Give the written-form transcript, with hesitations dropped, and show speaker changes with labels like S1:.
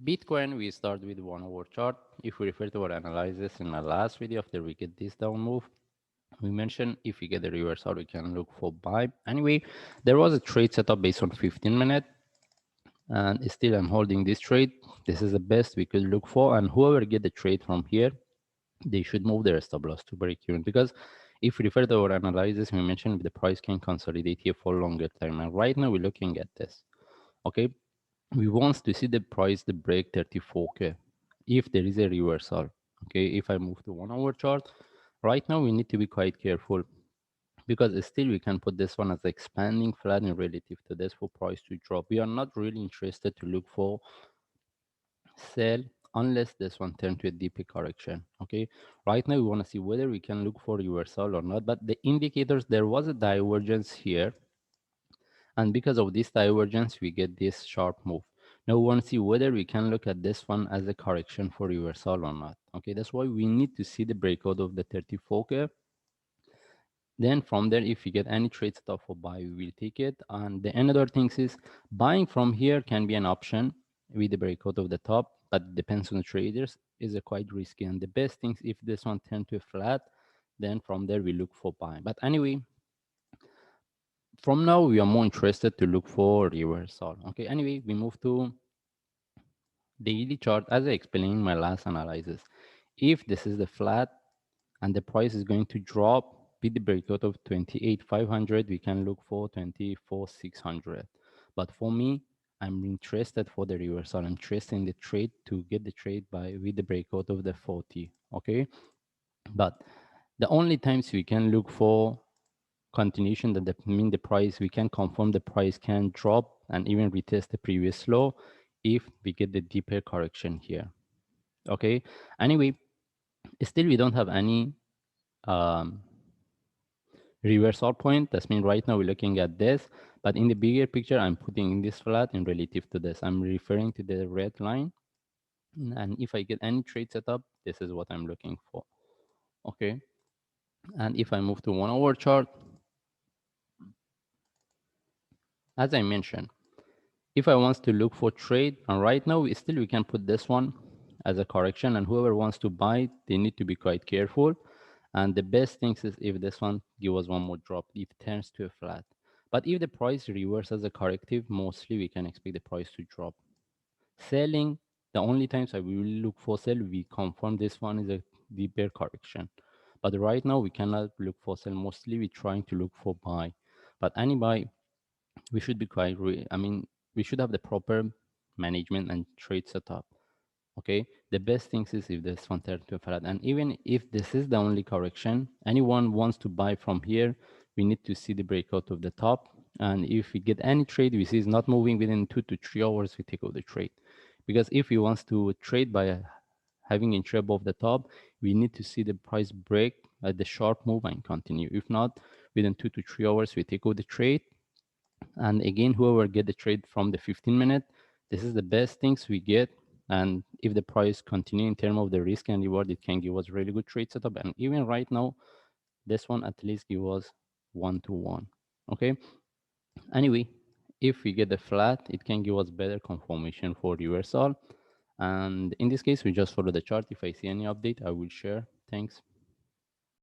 S1: Bitcoin, we start with 1 hour chart. If we refer to our analysis in the last video after we get this down move, we mentioned if we get a reversal, we can look for buy. Anyway, there was a trade setup based on 15 minute, and still I'm holding this trade. This is the best we could look for, and whoever get the trade from here, they should move their stop loss to break even, because if we refer to our analysis, we mentioned the price can consolidate here for longer time, and right now we're looking at this. Okay, we want to see the price the break 34k if there is a reversal. Okay, if I move to 1 hour chart, right now we need to be quite careful, because still we can put this one as expanding flat in relative to this for price to drop. We are not really interested to look for sell unless this one turn to a deeper correction. Okay, right now we want to see whether we can look for reversal or not, but the indicators, there was a divergence here, and because of this divergence we get this sharp move. Now we want to see whether we can look at this one as a correction for reversal or not. Okay, that's why we need to see the breakout of the 34k. Then from there, if we get any trade stuff for buy, we will take it. And the another things is buying from here can be an option with the breakout of the top, but depends on the traders, is a quite risky. And the best things, if this one turn to a flat, then from there we look for buy. But anyway, from now we are more interested to look for reversal. Okay, anyway, we move to daily chart. As I explained in my last analysis, if this is the flat and the price is going to drop with the breakout of 28,500, we can look for 24,600. But for me, I'm interested for the reversal. I'm interested in the trade to get the trade by with the breakout of the 40. Okay, but the only times we can look for continuation, that mean the price, we can confirm the price can drop and even retest the previous low if we get the deeper correction here. Okay, anyway, still we don't have any um, reversal point. That's mean right now we're looking at this, but in the bigger picture, I'm putting in this flat in relative to this. I'm referring to the red line, and if I get any trade setup, this is what I'm looking for. Okay, and if I move to 1 hour chart, as I mentioned, if I wants to look for trade, and right now we can put this one as a correction, and whoever wants to buy, they need to be quite careful. And the best thing is if this one give us one more drop, it turns to a flat. But if the price reverses as a corrective, mostly we can expect the price to drop. Selling, the only times I will look for sell, we confirm this one is a deeper correction. But right now we cannot look for sell. Mostly we're trying to look for buy. But any buy, we should be quite, we should have the proper management and trade setup. Okay, the best things is if this one turns to a flat, and even if this is the only correction, anyone wants to buy from here, we need to see the breakout of the top. And if we get any trade we see is not moving within 2 to 3 hours, we take out the trade. Because if we want to trade by having entry above the top, we need to see the price break at the sharp move and continue. If not, within 2 to 3 hours, we take out the trade. And again, whoever get the trade from the 15 minute, this is the best things we get. And if the price continue in terms of the risk and reward, it can give us really good trade setup. And even right now, this one at least give us 1 to 1. Okay, anyway, if we get the flat, it can give us better confirmation for reversal. And in this case, we just follow the chart. If I see any update, I will share. Thanks.